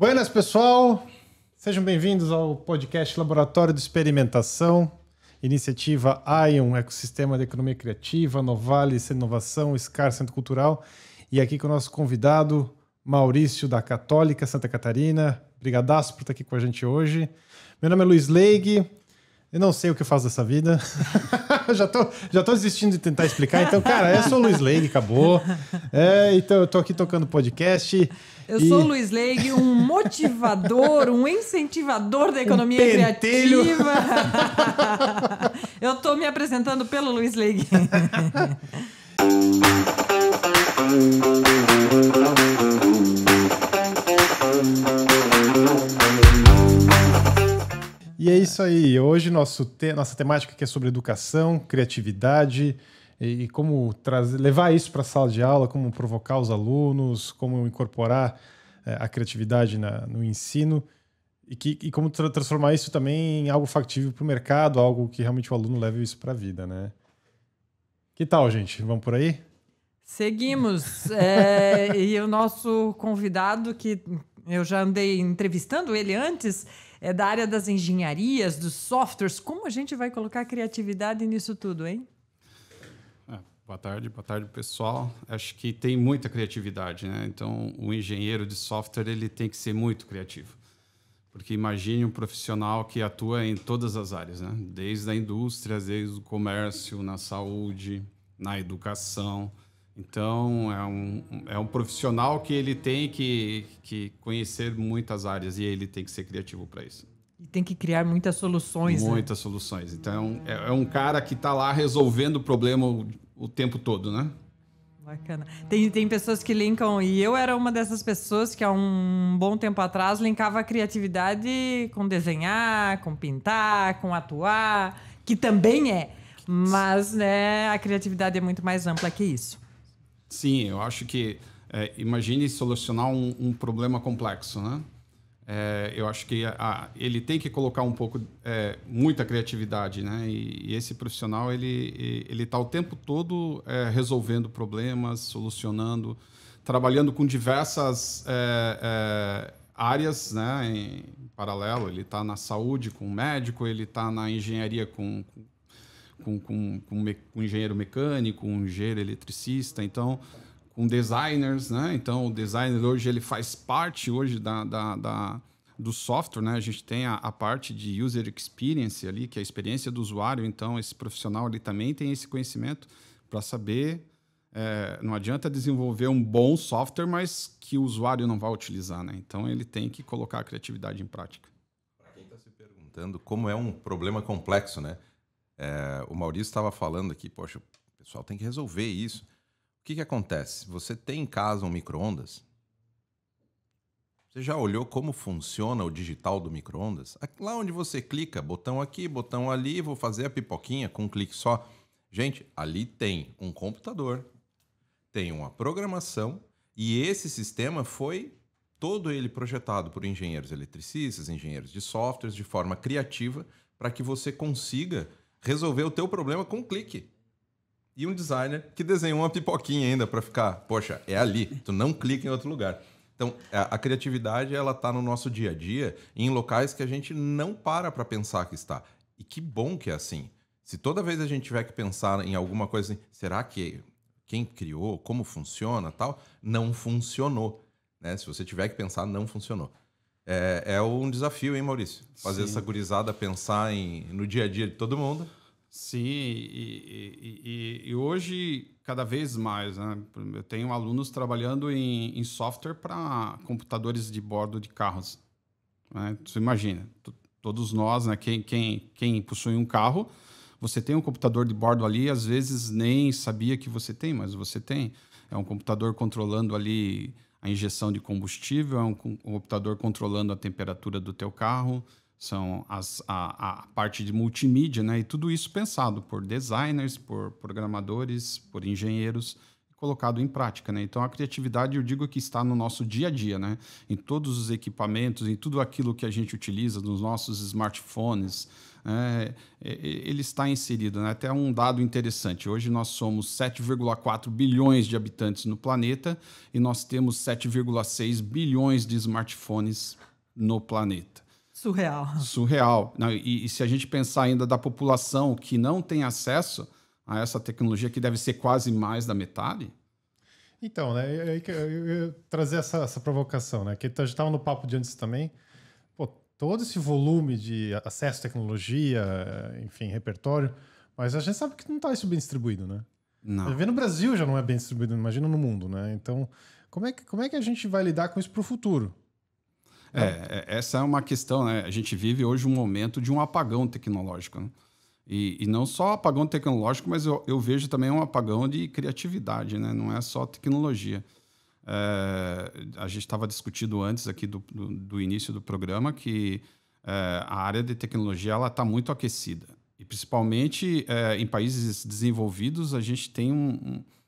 Buenas, pessoal! Sejam bem-vindos ao podcast Laboratório de Experimentação, iniciativa ION, Ecossistema de Economia Criativa, Novalis, Inovação, SCAR, Centro Cultural, e aqui com o nosso convidado, Maurício, da Católica Santa Catarina. Brigadaço por estar aqui com a gente hoje. Meu nome é Luiz Leig, eu não sei o que eu faço dessa vida. já tô desistindo de tentar explicar. Então, cara, eu sou o Luiz Leig, acabou. Então eu tô aqui tocando podcast. Eu sou o Luiz Leig, um motivador, um incentivador da economia criativa. Eu tô me apresentando pelo Luiz Leig. E é isso aí. Hoje nossa temática aqui é sobre educação, criatividade e como levar isso para a sala de aula, como provocar os alunos, como incorporar a criatividade no ensino e como transformar isso também em algo factível para o mercado, algo que realmente o aluno leve isso para a vida, né? Que tal, gente? Vamos por aí? Seguimos. E o nosso convidado, que eu já andei entrevistando ele antes, é da área das engenharias, dos softwares. Como a gente vai colocar criatividade nisso tudo, hein? Boa tarde, pessoal. Acho que tem muita criatividade, né? Então, o engenheiro de software ele tem que ser muito criativo. Porque imagine um profissional que atua em todas as áreas, né? Desde a indústria, desde o comércio, na saúde, na educação. Então, é um profissional que ele tem que conhecer muitas áreas e ele tem que ser criativo para isso. E tem que criar muitas soluções. Muitas soluções. Então, é um cara que está lá resolvendo o problema o tempo todo, né? Bacana. Tem pessoas que linkam, e eu era uma dessas pessoas que há um bom tempo atrás linkava a criatividade com desenhar, com pintar, com atuar, que também é. Mas, né, a criatividade é muito mais ampla que isso. Sim, eu acho que imagine solucionar um problema complexo, né? Eu acho que ele tem que colocar um pouco, muita criatividade, né? E esse profissional ele está o tempo todo resolvendo problemas, solucionando, trabalhando com diversas áreas, né? Em paralelo, ele está na saúde com o médico, ele está na engenharia com engenheiro mecânico, um engenheiro eletricista, então com designers, né? Então o designer hoje ele faz parte hoje do software, né? A gente tem a parte de user experience ali, que é a experiência do usuário. Então esse profissional ele também tem esse conhecimento para saber. Não adianta desenvolver um bom software, mas que o usuário não vai utilizar, né? Então ele tem que colocar a criatividade em prática. Para quem está se perguntando como é um problema complexo, né? O Maurício estava falando aqui, poxa, o pessoal tem que resolver isso. O que acontece? Você tem em casa um micro-ondas? Você já olhou como funciona o digital do micro-ondas? Lá onde você clica, botão aqui, botão ali, vou fazer a pipoquinha com um clique só. Gente, ali tem um computador, tem uma programação e esse sistema foi todo ele projetado por engenheiros eletricistas, engenheiros de softwares, de forma criativa, para que você consiga resolver o teu problema com um clique. E um designer que desenhou uma pipoquinha ainda para ficar, poxa, é ali, tu não clica em outro lugar. Então, a criatividade ela está no nosso dia a dia, em locais que a gente não para pensar que está. E que bom que é assim. Se toda vez a gente tiver que pensar em alguma coisa assim, será que quem criou, como funciona, tal, não funcionou. Né? Se você tiver que pensar, não funcionou. É um desafio, hein, Maurício? Fazer essa gurizada pensar no dia a dia de todo mundo. Sim, e hoje, cada vez mais, né? Eu tenho alunos trabalhando em software para computadores de bordo de carros. Né? Você imagina, todos nós, né? Quem possui um carro, você tem um computador de bordo ali, às vezes nem sabia que você tem, mas você tem. É um computador controlando ali a injeção de combustível, é um computador controlando a temperatura do teu carro, são a parte de multimídia, né? E tudo isso pensado por designers, por programadores, por engenheiros, colocado em prática, né? Então, a criatividade, eu digo que está no nosso dia a dia, né? Em todos os equipamentos, em tudo aquilo que a gente utiliza, nos nossos smartphones, ele está inserido, né? Até um dado interessante. Hoje nós somos 7,4 bilhões de habitantes no planeta e nós temos 7,6 bilhões de smartphones no planeta. Surreal. E se a gente pensar ainda da população que não tem acesso a essa tecnologia, que deve ser quase mais da metade. Então, né, eu ia trazer essa provocação, né, que a gente estava no papo de antes também. Pô, todo esse volume de acesso à tecnologia, enfim, repertório, mas a gente sabe que não está isso bem distribuído, né? Não. No Brasil já não é bem distribuído, imagina no mundo, né? Então, como é que a gente vai lidar com isso para o futuro? Essa é uma questão, né? A gente vive hoje um momento de um apagão tecnológico, né? E não só apagão tecnológico, mas eu vejo também um apagão de criatividade, né? Não é só tecnologia. A gente estava discutindo antes aqui do início do programa que a área de tecnologia está muito aquecida. E principalmente em países desenvolvidos, a gente tem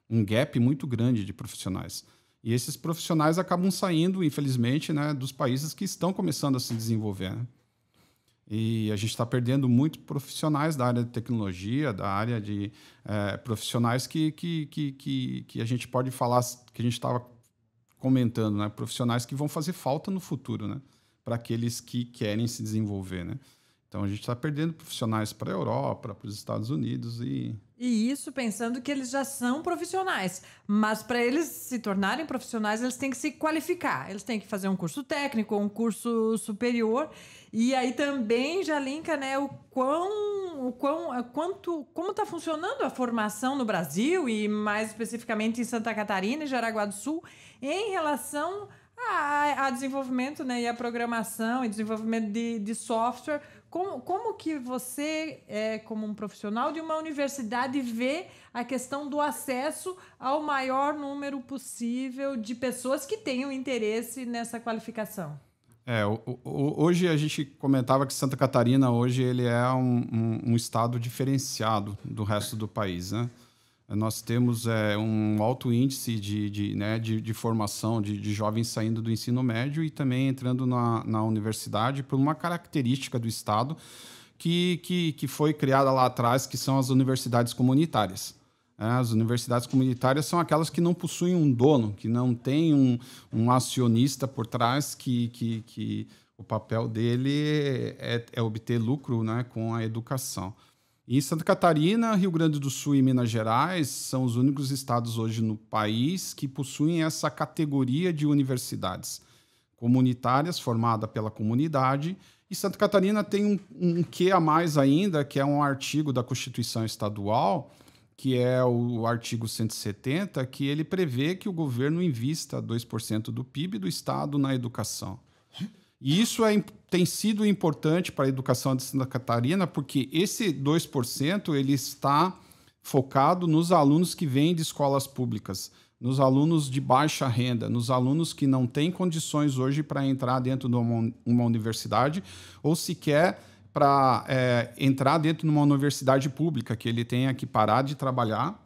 um gap muito grande de profissionais. E esses profissionais acabam saindo, infelizmente, né, dos países que estão começando a se desenvolver, né? E a gente está perdendo muito profissionais da área de tecnologia, da área de profissionais que a gente pode falar, que a gente estava comentando, né? Profissionais que vão fazer falta no futuro, né? Para aqueles que querem se desenvolver, né? Então, a gente está perdendo profissionais para a Europa, para os Estados Unidos E isso pensando que eles já são profissionais. Mas para eles se tornarem profissionais, eles têm que se qualificar. Eles têm que fazer um curso técnico, um curso superior. E aí também já linka, né, como está funcionando a formação no Brasil e mais especificamente em Santa Catarina e Jaraguá do Sul em relação a desenvolvimento, né, e a programação e desenvolvimento de software. Como que você, como um profissional de uma universidade, vê a questão do acesso ao maior número possível de pessoas que tenham interesse nessa qualificação? Hoje a gente comentava que Santa Catarina hoje ele é um estado diferenciado do resto do país, né? Nós temos um alto índice de formação de jovens saindo do ensino médio e também entrando na universidade por uma característica do Estado que foi criada lá atrás, que são as universidades comunitárias. As universidades comunitárias são aquelas que não possuem um dono, que não tem um acionista por trás, que o papel dele é obter lucro, né, com a educação. E Santa Catarina, Rio Grande do Sul e Minas Gerais são os únicos estados hoje no país que possuem essa categoria de universidades comunitárias formada pela comunidade. E Santa Catarina tem um quê a mais ainda, que é um artigo da Constituição Estadual, que é o artigo 170, que ele prevê que o governo invista 2% do PIB do estado na educação. E isso tem sido importante para a educação de Santa Catarina, porque esse 2% ele está focado nos alunos que vêm de escolas públicas, nos alunos de baixa renda, nos alunos que não têm condições hoje para entrar dentro de uma universidade ou sequer para entrar dentro de uma universidade pública, que ele tenha que parar de trabalhar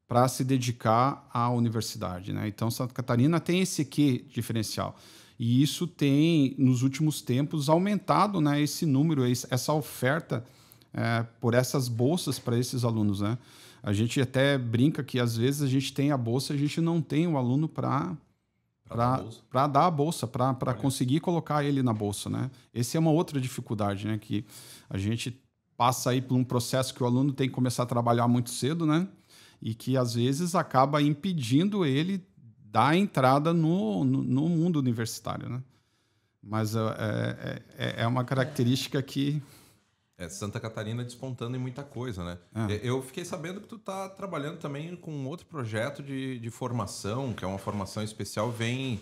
para se dedicar à universidade, né? Então, Santa Catarina tem esse quê diferencial. E isso tem, nos últimos tempos, aumentado, né, esse número, essa oferta por essas bolsas para esses alunos, né? A gente até brinca que, às vezes, a gente tem a bolsa, a gente não tem o aluno para dar a bolsa, para conseguir colocar ele na bolsa, né? Essa é uma outra dificuldade, né? Que a gente passa aí por um processo que o aluno tem que começar a trabalhar muito cedo, né? E que, às vezes, acaba impedindo ele da entrada no mundo universitário, né? Mas é uma característica que... Santa Catarina despontando em muita coisa, né? Eu fiquei sabendo que tu tá trabalhando também com outro projeto de formação, que é uma formação especial, vem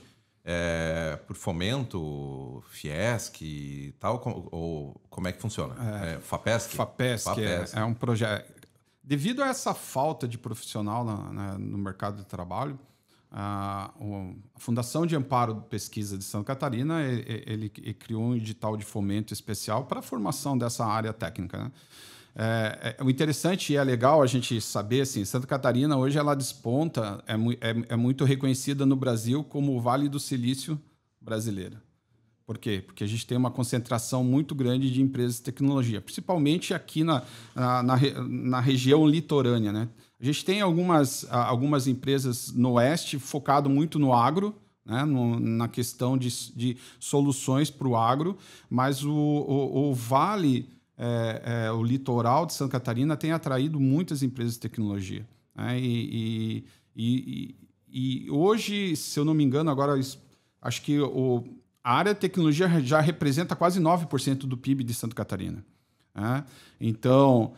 por fomento, Fiesc e tal, ou como é que funciona? FAPESC? FAPESC é um projeto... Devido a essa falta de profissional no mercado de trabalho, a Fundação de Amparo de Pesquisa de Santa Catarina ele criou um edital de fomento especial para a formação dessa área técnica, né? O interessante e é legal a gente saber, assim, Santa Catarina hoje ela desponta, é muito reconhecida no Brasil como o Vale do Silício brasileiro. Por quê? Porque a gente tem uma concentração muito grande de empresas de tecnologia, principalmente aqui na região litorânea, né? A gente tem algumas empresas no oeste focado muito no agro, né? Na questão de soluções para o agro, mas o Vale, o litoral de Santa Catarina tem atraído muitas empresas de tecnologia, né? E hoje, se eu não me engano, agora acho que a área de tecnologia já representa quase 9% do PIB de Santa Catarina, né? Então,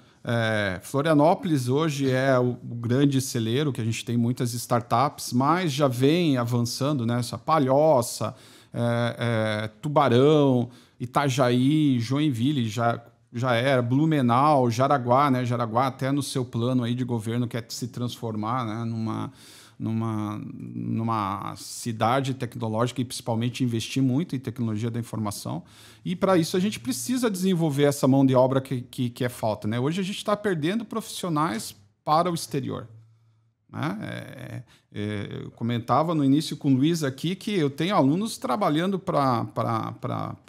Florianópolis hoje é o grande celeiro, que a gente tem muitas startups, mas já vem avançando nessa Palhoça, Tubarão, Itajaí, Joinville, já era, Blumenau, Jaraguá, né? Jaraguá até no seu plano aí de governo quer se transformar, né, numa cidade tecnológica e principalmente investir muito em tecnologia da informação. E para isso a gente precisa desenvolver essa mão de obra que é falta, né? Hoje a gente está perdendo profissionais para o exterior, né? Eu comentava no início com o Luiz aqui que eu tenho alunos trabalhando para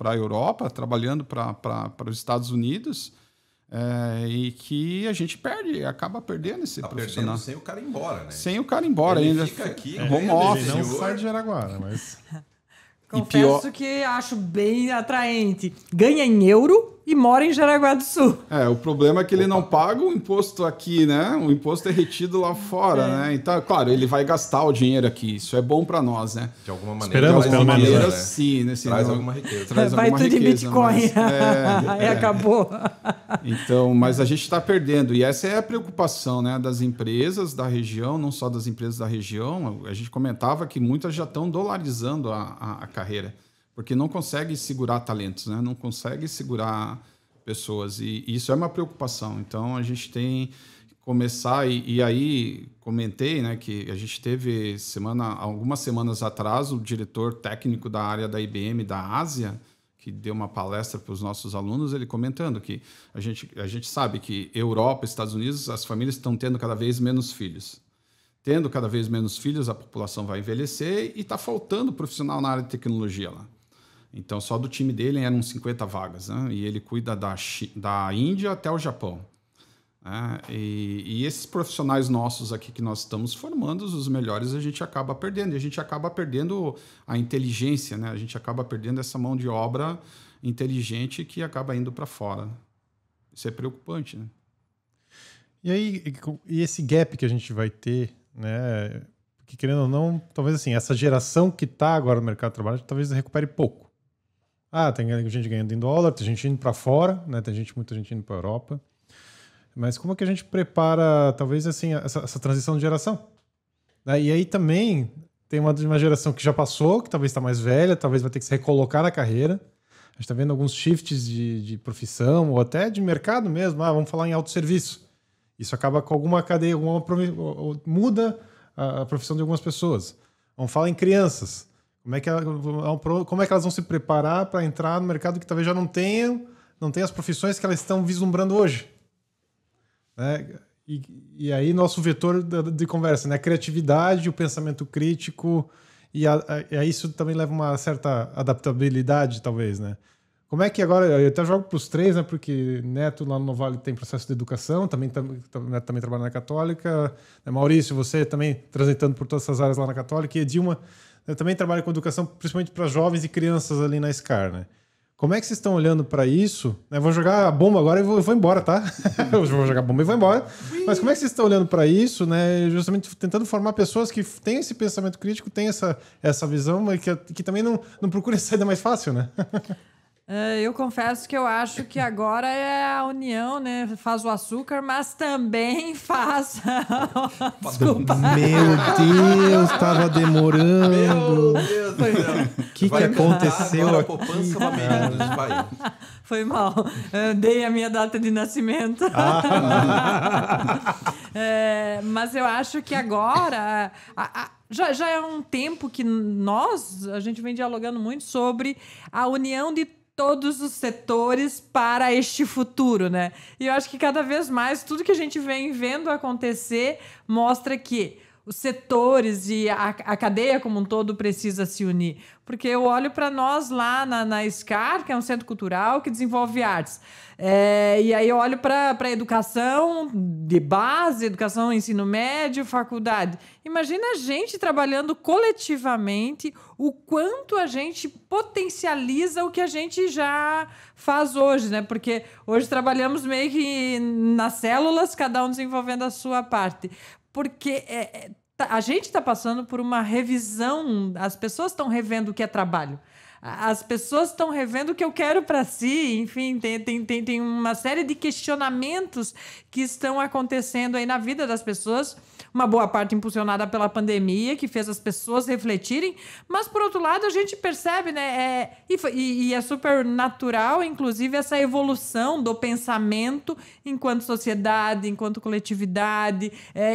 a Europa, trabalhando para os Estados Unidos, e que a gente acaba perdendo esse profissional. Sem o cara ir embora, né? Sem o cara ir embora. Ele ainda fica aqui, home office. Ele não sai de Jaraguá, né? Mas... Confesso que acho bem atraente. Ganha em euro e mora em Jaraguá do Sul. O problema é que ele não paga o imposto aqui, né? O imposto é retido lá fora, né? Então, claro, ele vai gastar o dinheiro aqui. Isso é bom para nós, né? De alguma maneira. Esperamos, pelo menos, né? Sim, né? Traz alguma riqueza. Vai tudo em Bitcoin. Aí acabou. Então, mas a gente está perdendo. E essa é a preocupação, né, das empresas da região, não só das empresas da região. A gente comentava que muitas já estão dolarizando a carreira, porque não consegue segurar talentos, né? Não consegue segurar pessoas. E isso é uma preocupação. Então, a gente tem que começar... E aí, comentei, né, que a gente teve algumas semanas atrás, o diretor técnico da área da IBM da Ásia, que deu uma palestra para os nossos alunos, ele comentando que a gente sabe que Europa, Estados Unidos, as famílias estão tendo cada vez menos filhos. Tendo cada vez menos filhos, a população vai envelhecer e está faltando profissional na área de tecnologia lá. Então, só do time dele eram 50 vagas, né? E ele cuida da Índia até o Japão. Né? E esses profissionais nossos aqui que nós estamos formando, os melhores, a gente acaba perdendo. E a gente acaba perdendo a inteligência, né? A gente acaba perdendo essa mão de obra inteligente que acaba indo para fora. Isso é preocupante, né? E aí, e esse gap que a gente vai ter, né? Porque, querendo ou não, talvez assim, essa geração que está agora no mercado de trabalho, talvez recupere pouco. Tem gente ganhando em dólar, tem gente indo para fora, né? Tem muita gente indo para a Europa. Mas como é que a gente prepara, talvez, assim, essa transição de geração? Né? E aí também tem uma geração que já passou, que talvez está mais velha, talvez vai ter que se recolocar na carreira. A gente está vendo alguns shifts de profissão ou até de mercado mesmo. Vamos falar em autosserviço. Isso acaba com alguma cadeia, muda a profissão de algumas pessoas. Vamos falar em crianças. Como é que elas vão se preparar para entrar no mercado que talvez já não tenha as profissões que elas estão vislumbrando hoje? Né? E aí nosso vetor de conversa, né? A criatividade, o pensamento crítico, e isso também leva uma certa adaptabilidade, talvez, né? Como é que agora, eu até jogo para os três, né? Porque Neto lá no Novale tem processo de educação, também trabalha na Católica, né? Maurício, você também transitando por todas essas áreas lá na Católica, e Edilma também trabalha com educação, principalmente para jovens e crianças ali na SCAR, né? Como é que vocês estão olhando para isso? Eu vou jogar a bomba agora e vou embora, tá? Eu vou jogar a bomba e vou embora. Mas como é que vocês estão olhando para isso, né? Justamente tentando formar pessoas que têm esse pensamento crítico, têm essa visão, mas que também não procurem a saída mais fácil, né? Eu confesso que eu acho que agora é a união, né? Faz o açúcar, mas também faz... Desculpa. Meu Deus, estava demorando. Meu Deus do céu. O que aconteceu agora aqui? A poupança Bamerindos, vai. Foi mal. Eu dei a minha data de nascimento. Mas eu acho que agora... Já é um tempo que a gente vem dialogando muito sobre a união de todos os setores para este futuro, né? E eu acho que cada vez mais tudo que a gente vem vendo acontecer mostra que os setores e a cadeia como um todo precisa se unir. Porque eu olho para nós lá na SCAR, que é um centro cultural que desenvolve artes. E aí eu olho para a educação de base, educação, ensino médio, faculdade. Imagina a gente trabalhando coletivamente, o quanto a gente potencializa o que a gente já faz hoje, né? Porque hoje trabalhamos meio que nas células, cada um desenvolvendo a sua parte. Porque a gente está passando por uma revisão, as pessoas estão revendo o que é trabalho. As pessoas estão revendo o que eu quero para si, enfim, tem uma série de questionamentos que estão acontecendo aí na vida das pessoas, uma boa parte impulsionada pela pandemia, que fez as pessoas refletirem, mas, por outro lado, a gente percebe, né, e é super natural, inclusive, essa evolução do pensamento enquanto sociedade, enquanto coletividade,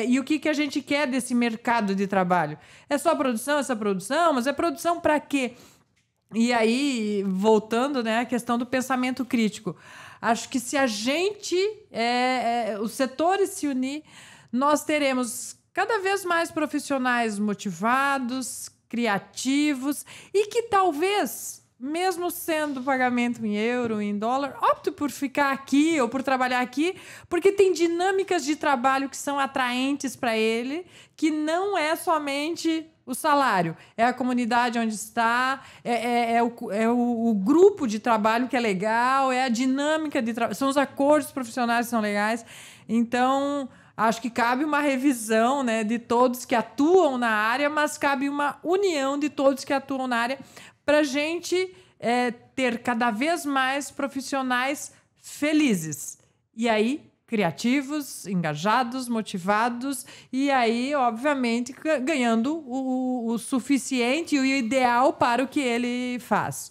e o que a gente quer desse mercado de trabalho. É só produção, essa produção, mas é produção para quê? E aí, voltando, né, à questão do pensamento crítico. Acho que se a gente, os setores se unir, nós teremos cada vez mais profissionais motivados, criativos e que talvez, mesmo sendo pagamento em euro, em dólar, opte por ficar aqui ou por trabalhar aqui, porque tem dinâmicas de trabalho que são atraentes para ele, que não é somente o salário, é a comunidade onde está, o grupo de trabalho que é legal, é a dinâmica de trabalho, são os acordos profissionais que são legais. Então, acho que cabe uma revisão, né, de todos que atuam na área, mas cabe uma união de todos que atuam na área para a gente ter cada vez mais profissionais felizes. E aí, criativos, engajados, motivados e aí, obviamente, ganhando o suficiente e o ideal para o que ele faz.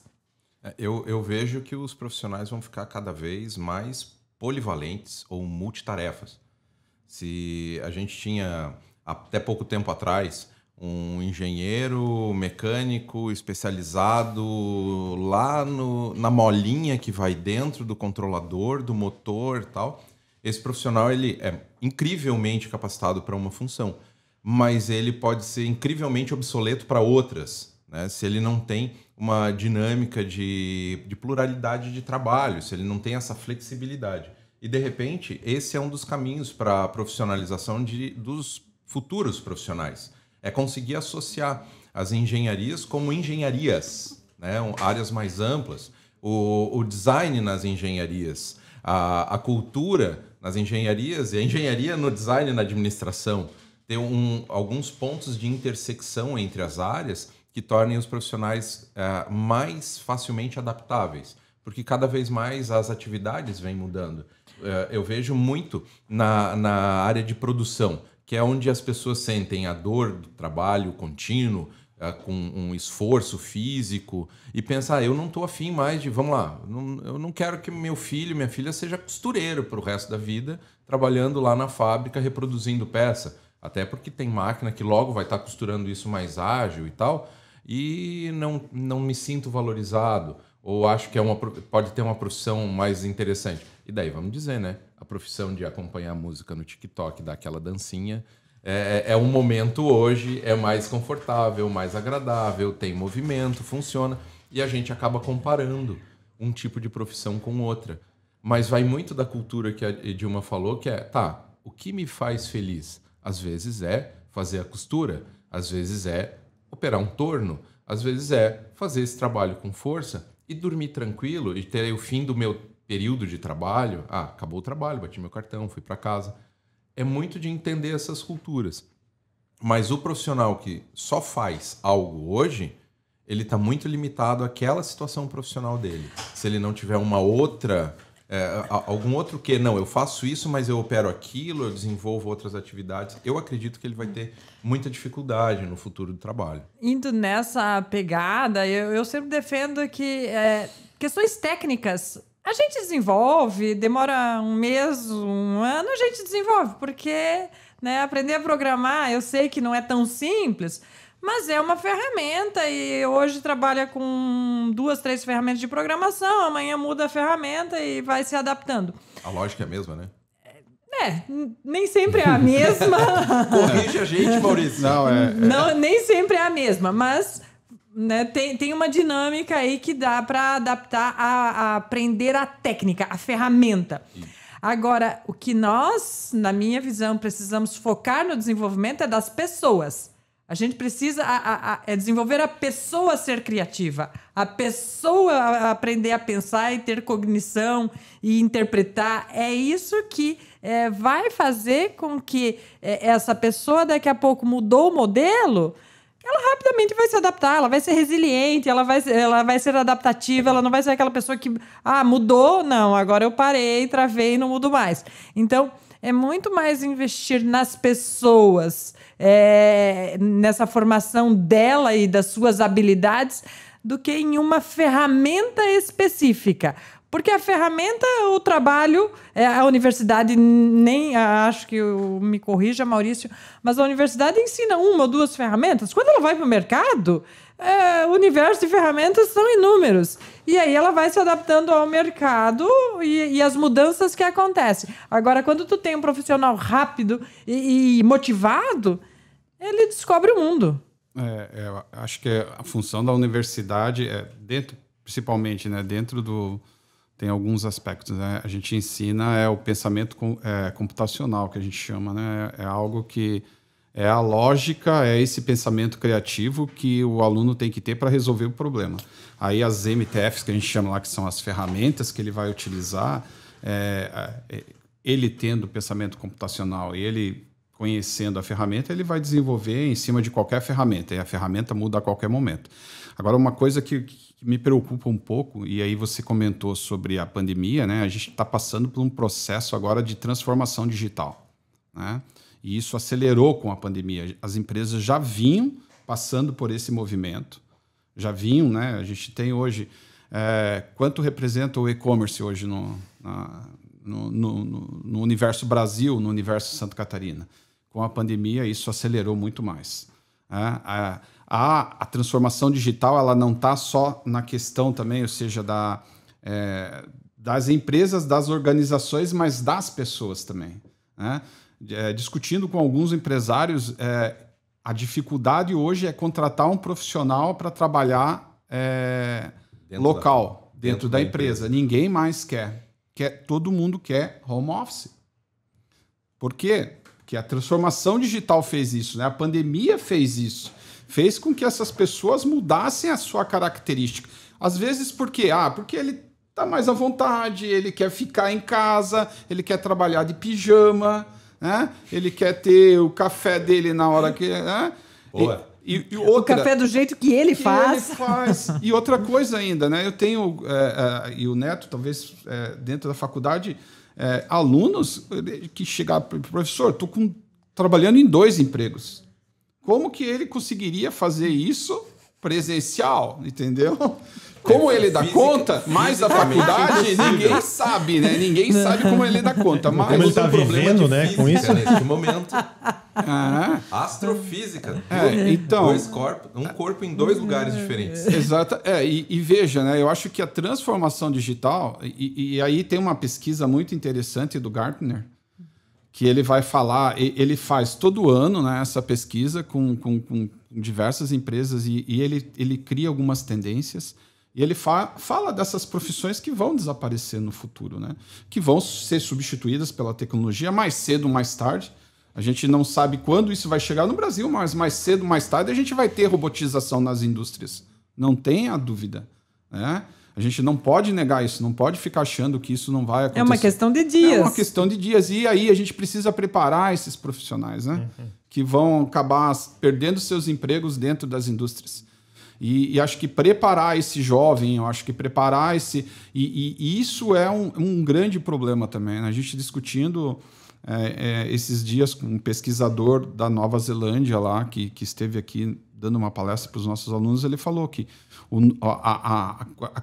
Eu vejo que os profissionais vão ficar cada vez mais polivalentes ou multitarefas. Se a gente tinha, até pouco tempo atrás, um engenheiro mecânico especializado lá na molinha que vai dentro do controlador, do motor e tal, esse profissional ele é incrivelmente capacitado para uma função, mas ele pode ser incrivelmente obsoleto para outras, né? Se ele não tem uma dinâmica de pluralidade de trabalho, se ele não tem essa flexibilidade. E, de repente, esse é um dos caminhos para a profissionalização dos futuros profissionais. É conseguir associar as engenharias como engenharias, né? Áreas mais amplas, o design nas engenharias, a cultura nas engenharias e a engenharia no design e na administração. Tem alguns pontos de intersecção entre as áreas que tornem os profissionais mais facilmente adaptáveis, porque cada vez mais as atividades vêm mudando. Eu vejo muito na área de produção, que é onde as pessoas sentem a dor do trabalho contínuo, com um esforço físico, e pensar, eu não estou afim mais de, vamos lá, eu não quero que meu filho, minha filha seja costureiro para o resto da vida, trabalhando lá na fábrica, reproduzindo peça, até porque tem máquina que logo vai estar costurando isso mais ágil e tal, e não me sinto valorizado, ou acho que pode ter uma profissão mais interessante. E daí, vamos dizer, né? A profissão de acompanhar a música no TikTok, dar aquela dancinha, é um momento hoje, é mais confortável, mais agradável, tem movimento, funciona, e a gente acaba comparando um tipo de profissão com outra. Mas vai muito da cultura que a Edilma falou, que o que me faz feliz? Às vezes é fazer a costura, às vezes é operar um torno, às vezes é fazer esse trabalho com força e dormir tranquilo e ter o fim do meu período de trabalho. Acabou o trabalho, bati meu cartão, fui para casa. É muito de entender essas culturas. Mas o profissional que só faz algo hoje, ele está muito limitado àquela situação profissional dele. Se ele não tiver uma outra, algum outro que, não, eu faço isso, mas eu opero aquilo, eu desenvolvo outras atividades, eu acredito que ele vai ter muita dificuldade no futuro do trabalho. Indo nessa pegada, eu sempre defendo que questões técnicas a gente desenvolve, demora um mês, um ano, a gente desenvolve, porque, né, aprender a programar, eu sei que não é tão simples, Mas é uma ferramenta e hoje trabalha com 2, 3 ferramentas de programação, amanhã muda a ferramenta e vai se adaptando. A lógica é a mesma, né? Nem sempre é a mesma. Corrige a gente, Maurício. Não, nem sempre é a mesma, mas né, tem uma dinâmica aí que dá para adaptar a aprender a técnica, a ferramenta. Agora, o que nós, na minha visão, precisamos focar no desenvolvimento é das pessoas. A gente precisa desenvolver a pessoa a ser criativa, a pessoa aprender a pensar e ter cognição e interpretar. É isso que vai fazer com que essa pessoa daqui a pouco mudou o modelo, ela rapidamente vai se adaptar, ela vai ser resiliente, ela vai ser adaptativa, ela não vai ser aquela pessoa que mudou, não, agora eu parei, travei e não mudo mais. Então, é muito mais investir nas pessoas, nessa formação dela e das suas habilidades, do que em uma ferramenta específica. Porque a ferramenta, o trabalho, a universidade nem... Acho que me corrija, Maurício, mas a universidade ensina 1 ou 2 ferramentas. Quando ela vai para o mercado, o universo de ferramentas são inúmeros. E aí ela vai se adaptando ao mercado e às mudanças que acontecem. Agora, quando tu tem um profissional rápido e motivado, ele descobre o mundo. Acho que a função da universidade principalmente, né, dentro do... Tem alguns aspectos, né? A gente ensina o pensamento computacional, que a gente chama, né? É algo que é a lógica, é esse pensamento criativo que o aluno tem que ter para resolver o problema. Aí as MTFs, que a gente chama lá, que são as ferramentas que ele vai utilizar, ele tendo pensamento computacional e ele conhecendo a ferramenta, ele vai desenvolver em cima de qualquer ferramenta, e a ferramenta muda a qualquer momento. Agora, uma coisa que me preocupa um pouco, e aí você comentou sobre a pandemia, né? A gente está passando por um processo agora de transformação digital, né? E isso acelerou com a pandemia. As empresas já vinham passando por esse movimento, já vinham, né? A gente tem hoje... quanto representa o e-commerce hoje no universo Brasil, no universo Santa Catarina? Com a pandemia, isso acelerou muito mais. A transformação digital, ela não está só na questão também, ou seja, das empresas, das organizações, mas das pessoas também, né? Discutindo com alguns empresários, a dificuldade hoje é contratar um profissional para trabalhar dentro da empresa. Ninguém mais quer. Todo mundo quer home office. Por quê? Porque a transformação digital fez isso, né? A pandemia fez isso. Fez com que essas pessoas mudassem a sua característica. Às vezes, por quê? Porque ele está mais à vontade, ele quer ficar em casa, ele quer trabalhar de pijama, né? Ele quer ter o café dele na hora que... Né? E outra, o café do jeito que ele faz. E outra coisa ainda, né? Eu tenho, e o Neto, talvez dentro da faculdade, alunos que chegaram, professor, estou trabalhando em 2 empregos. Como que ele conseguiria fazer isso presencial, entendeu? Como ele dá conta, mais a faculdade, ninguém sabe, né? Ninguém sabe como ele dá conta. Mas como ele está vivendo, né, com isso? Neste momento. Astrofísica. Então, 2 corpos, um corpo em 2 lugares diferentes. Exato. E veja, né? Eu acho que a transformação digital, e aí tem uma pesquisa muito interessante do Gartner, que ele vai falar, ele faz todo ano, né, essa pesquisa com diversas empresas e ele cria algumas tendências e ele fala dessas profissões que vão desaparecer no futuro, né, que vão ser substituídas pela tecnologia mais cedo ou mais tarde. A gente não sabe quando isso vai chegar no Brasil, mas mais cedo ou mais tarde a gente vai ter robotização nas indústrias. Não tenha dúvida, né? A gente não pode negar isso, não pode ficar achando que isso não vai acontecer. É uma questão de dias. É uma questão de dias. E aí a gente precisa preparar esses profissionais, né? Que vão acabar perdendo seus empregos dentro das indústrias. E acho que preparar esse jovem, eu acho que preparar esse... E isso é um grande problema também, né? A gente discutindo esses dias com um pesquisador da Nova Zelândia lá, que esteve aqui dando uma palestra para os nossos alunos, ele falou que a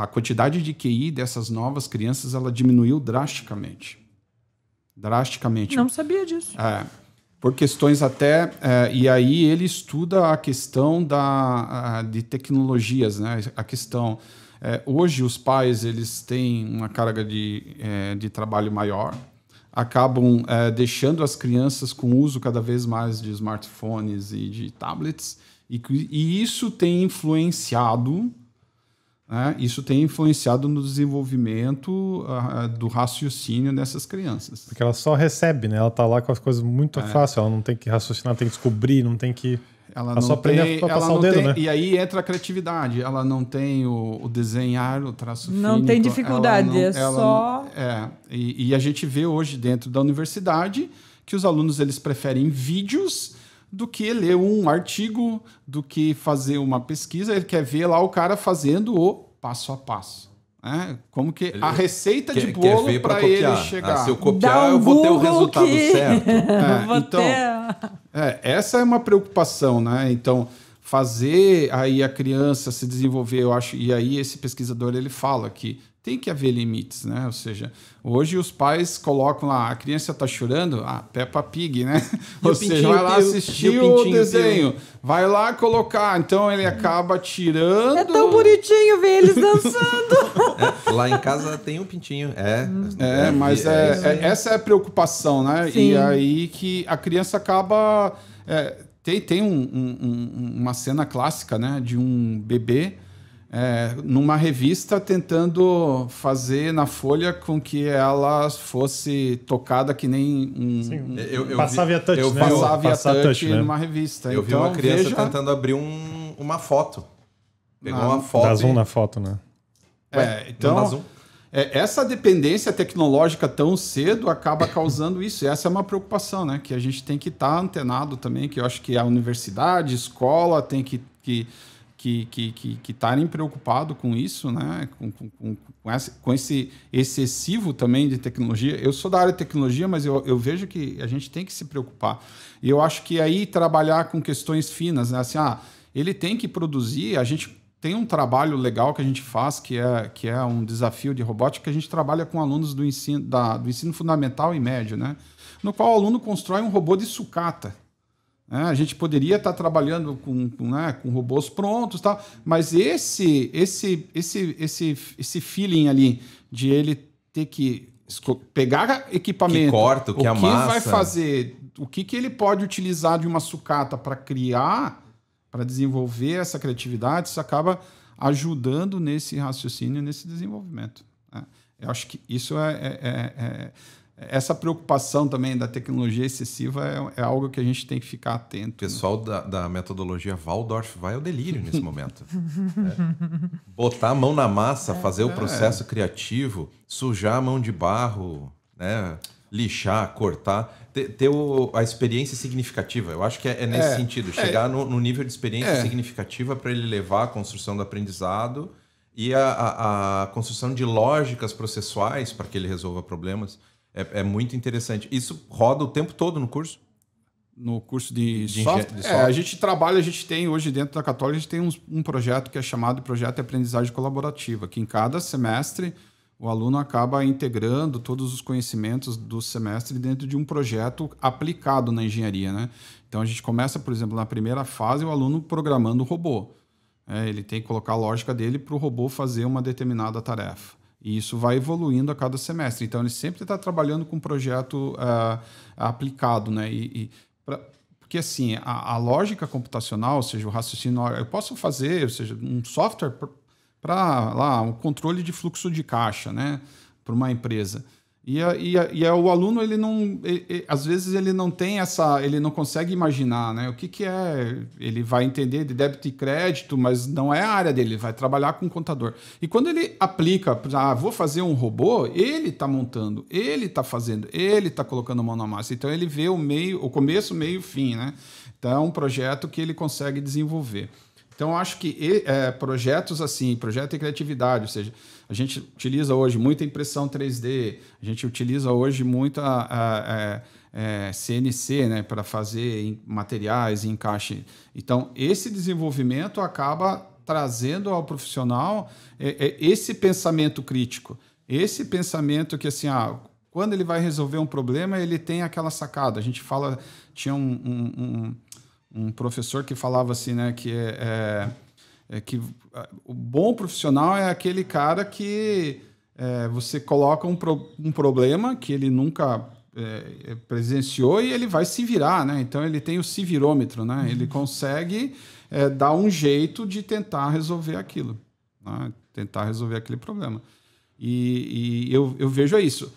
quantidade de QI dessas novas crianças ela diminuiu drasticamente. Drasticamente. Não sabia disso. por questões até... e aí ele estuda a questão de tecnologias, né? A questão... hoje os pais eles têm uma carga de trabalho maior, acabam deixando as crianças com uso cada vez mais de smartphones e de tablets, e isso tem influenciado... isso tem influenciado no desenvolvimento do raciocínio dessas crianças. Porque ela só recebe, né? Ela tá lá com as coisas muito fácil, ela não tem que raciocinar, não tem que descobrir, não tem que... Ela só aprende a passar o dedo, né? E aí entra a criatividade. Ela não tem o desenhar, o traço fino. Não tem dificuldade, só... E a gente vê hoje dentro da universidade que os alunos eles preferem vídeos do que ler um artigo, do que fazer uma pesquisa. Ele quer ver lá o cara fazendo o passo a passo. Como que a receita de bolo para ele chegar. Se eu copiar, eu vou ter o resultado certo. Então, essa é uma preocupação, né? Então, fazer aí a criança se desenvolver, eu acho, e aí esse pesquisador ele fala que tem que haver limites, né? Ou seja, hoje os pais colocam lá, a criança está chorando, Peppa Pig, né? Ou seja, vai lá assistir o desenho, vai lá colocar, então ele acaba tirando... É tão bonitinho ver eles dançando. Lá em casa tem um pintinho, mas essa é a preocupação, né? Sim. E aí que a criança acaba... Tem uma cena clássica, né? De um bebê numa revista tentando fazer na folha com que ela fosse tocada que nem passar via touch, né? Passar via touch numa revista. Eu vi uma criança tentando abrir uma foto. Pegou uma foto. Dá zoom na foto, né? Então, essa dependência tecnológica tão cedo acaba causando isso. E essa é uma preocupação, né? Que a gente tem que estar antenado também, que eu acho que a universidade, a escola tem que estarem preocupados com isso, né? Com esse excessivo também de tecnologia. Eu sou da área de tecnologia, mas eu vejo que a gente tem que se preocupar. E eu acho que aí trabalhar com questões finas, né? Assim, ele tem que produzir, a gente tem um trabalho legal que a gente faz, que é um desafio de robótica, que a gente trabalha com alunos do ensino fundamental e médio, né? No qual o aluno constrói um robô de sucata. A gente poderia estar trabalhando com robôs prontos, tal, mas esse feeling ali de ele ter que pegar equipamento, que corta, o que amassa, vai fazer, o que ele pode utilizar de uma sucata para criar, para desenvolver essa criatividade, isso acaba ajudando nesse raciocínio, nesse desenvolvimento. Eu acho que isso essa preocupação também da tecnologia excessiva é algo que a gente tem que ficar atento. O pessoal da metodologia Waldorf vai ao delírio nesse momento. Botar a mão na massa, fazer o processo criativo, sujar a mão de barro, né? Lixar, cortar, ter a experiência significativa. Eu acho que é nesse sentido, chegar no nível de experiência significativa para ele levar a construção do aprendizado e a construção de lógicas processuais para que ele resolva problemas. É muito interessante. Isso roda o tempo todo no curso? No curso de software? A gente tem hoje dentro da Católica, a gente tem um projeto que é chamado de Projeto de Aprendizagem Colaborativa, que em cada semestre o aluno acaba integrando todos os conhecimentos do semestre dentro de um projeto aplicado na engenharia, né? Então a gente começa, por exemplo, na primeira fase, o aluno programando o robô. Ele tem que colocar a lógica dele para o robô fazer uma determinada tarefa. E isso vai evoluindo a cada semestre. Então, ele sempre está trabalhando com um projeto aplicado, né? Porque, assim, a lógica computacional, ou seja, o raciocínio... Eu posso fazer, ou seja, um software para um controle de fluxo de caixa, né? Para uma empresa. E o aluno, às vezes, ele não tem ele não consegue imaginar, né? O que é. Ele vai entender de débito e crédito, mas não é a área dele, ele vai trabalhar com contador. E quando ele aplica, vou fazer um robô, ele está montando, ele está fazendo, ele está colocando a mão na massa. Então ele vê o começo, meio e fim, né? Então é um projeto que ele consegue desenvolver. Então, eu acho que projetos assim, projeto de criatividade, ou seja, a gente utiliza hoje muita impressão 3D, a gente utiliza hoje muita CNC, né, para fazer materiais e encaixe. Então, esse desenvolvimento acaba trazendo ao profissional esse pensamento crítico, esse pensamento que, assim, quando ele vai resolver um problema, ele tem aquela sacada. A gente fala, tinha um professor que falava assim, né, que que o bom profissional é aquele cara que você coloca um problema que ele nunca presenciou e ele vai se virar, né? Então ele tem o se virômetro, né? Ele consegue dar um jeito de tentar resolver aquilo, né? Tentar resolver aquele problema. E eu vejo isso.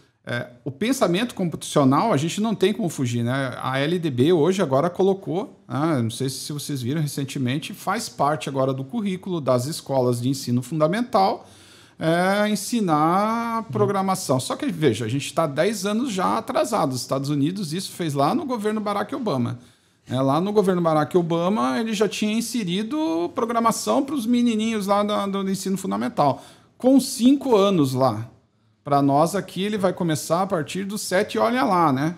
O pensamento computacional, a gente não tem como fugir, né? A LDB hoje agora colocou, não sei se vocês viram recentemente, faz parte agora do currículo das escolas de ensino fundamental, ensinar programação. Só que, veja, a gente está 10 anos já atrasado. Os Estados Unidos, isso fez lá no governo Barack Obama. Lá no governo Barack Obama, ele já tinha inserido programação para os menininhos lá do ensino fundamental. Com 5 anos lá. Para nós aqui, ele vai começar a partir dos 7, olha lá, né?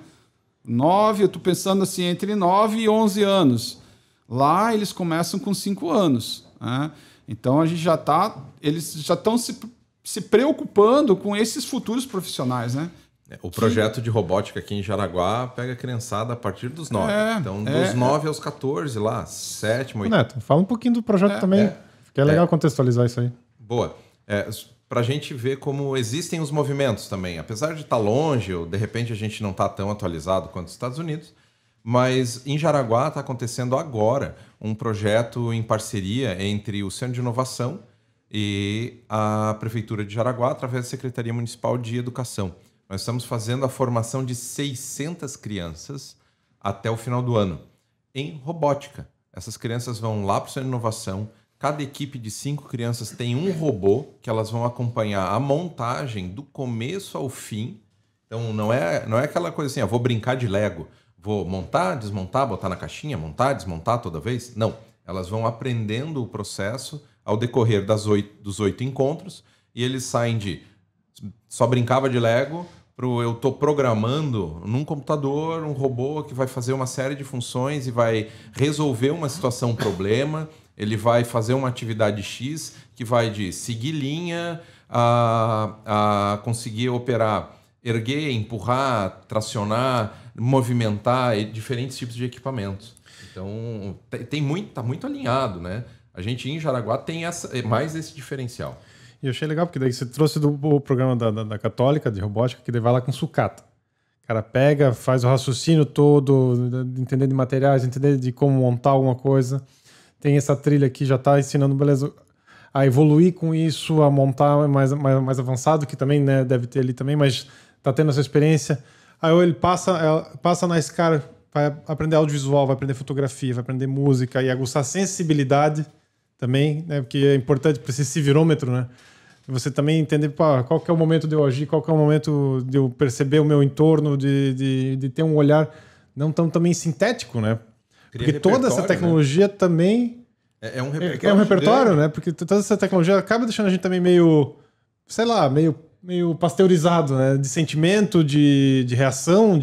9, eu estou pensando assim, entre 9 e 11 anos. Lá, eles começam com 5 anos, né? Então, eles já estão se preocupando com esses futuros profissionais, né? O projeto de robótica aqui em Jaraguá pega a criançada a partir dos 9. Então, dos 9 aos 14 lá, 7º, 8º. Neto, fala um pouquinho do projeto também, que é legal contextualizar isso aí. Boa. Para a gente ver como existem os movimentos também. Apesar de estar longe, ou de repente a gente não está tão atualizado quanto os Estados Unidos, mas em Jaraguá está acontecendo agora um projeto em parceria entre o Centro de Inovação e a Prefeitura de Jaraguá, através da Secretaria Municipal de Educação. Nós estamos fazendo a formação de 600 crianças até o final do ano em robótica. Essas crianças vão lá para o Centro de Inovação. Cada equipe de 5 crianças tem um robô que elas vão acompanhar a montagem do começo ao fim. Então, não é aquela coisa assim, vou brincar de Lego. Vou montar, desmontar, botar na caixinha, montar, desmontar toda vez. Não. Elas vão aprendendo o processo ao decorrer dos 8 encontros. E eles saem de só brincava de Lego pro eu estou programando num computador um robô que vai fazer uma série de funções e vai resolver uma situação, um problema. Ele vai fazer uma atividade X que vai de seguir linha a conseguir operar, erguer, empurrar, tracionar, movimentar diferentes tipos de equipamentos. Então, tá muito alinhado, né? A gente em Jaraguá tem mais esse diferencial. E eu achei legal, porque daí você trouxe do programa da Católica de robótica, que daí vai lá com sucata. O cara pega, faz o raciocínio todo, entender de materiais, entender de como montar alguma coisa. Tem essa trilha aqui, já está ensinando, beleza, a evoluir com isso, a montar mais avançado, que também, né, deve ter ali também, mas está tendo essa experiência. Aí ele passa na SCAR, vai aprender audiovisual, vai aprender fotografia, vai aprender música e aguçar sensibilidade também, né, porque é importante para esse civirômetro, né? Você também entender qual que é o momento de eu agir, qual que é o momento de eu perceber o meu entorno, de ter um olhar não tão também sintético, né? Porque toda essa tecnologia, né, também é um repertório. É um repertório, né? Porque toda essa tecnologia acaba deixando a gente também meio, sei lá, meio pasteurizado, né? De sentimento, de reação,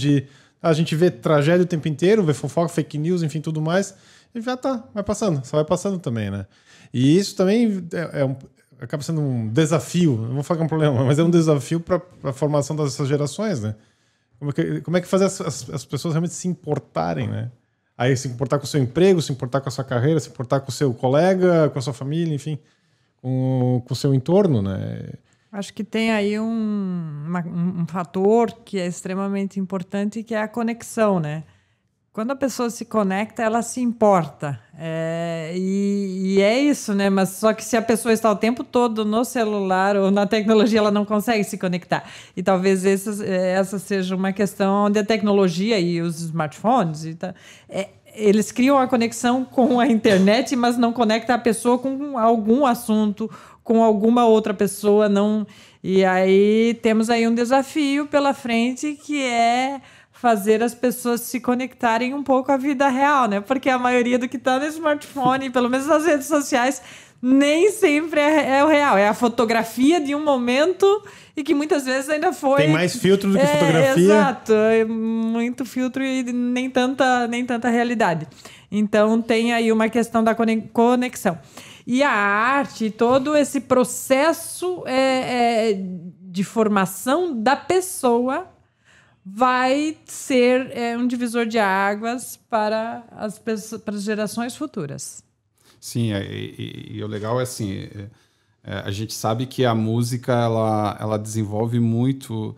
a gente vê tragédia o tempo inteiro, vê fofoca, fake news, enfim, tudo mais, e vai passando, só vai passando também, né? E isso também acaba sendo um desafio, não vou falar que é um problema, mas é um desafio para a formação dessas gerações, né? Como é que fazer as pessoas realmente se importarem, né? Aí se importar com o seu emprego, se importar com a sua carreira, se importar com o seu colega, com a sua família, enfim, com o seu entorno, né? Acho que tem aí um fator que é extremamente importante, que é a conexão, né? Quando a pessoa se conecta, ela se importa. E é isso, né? Mas só que se a pessoa está o tempo todo no celular ou na tecnologia, ela não consegue se conectar. E talvez essa seja uma questão onde a tecnologia e os smartphones, eles criam a conexão com a internet, mas não conecta a pessoa com algum assunto, com alguma outra pessoa. Não. E aí temos aí um desafio pela frente, que é fazer as pessoas se conectarem um pouco à vida real, né? Porque a maioria do que está no smartphone, pelo menos nas redes sociais, nem sempre é o real. É a fotografia de um momento e que muitas vezes ainda foi... Tem mais filtro do que fotografia. Exato. É muito filtro e nem tanta realidade. Então, tem aí uma questão da conexão. E a arte, todo esse processo de formação da pessoa vai ser um divisor de águas para as gerações futuras. Sim, e o legal é assim, a gente sabe que a música ela desenvolve muito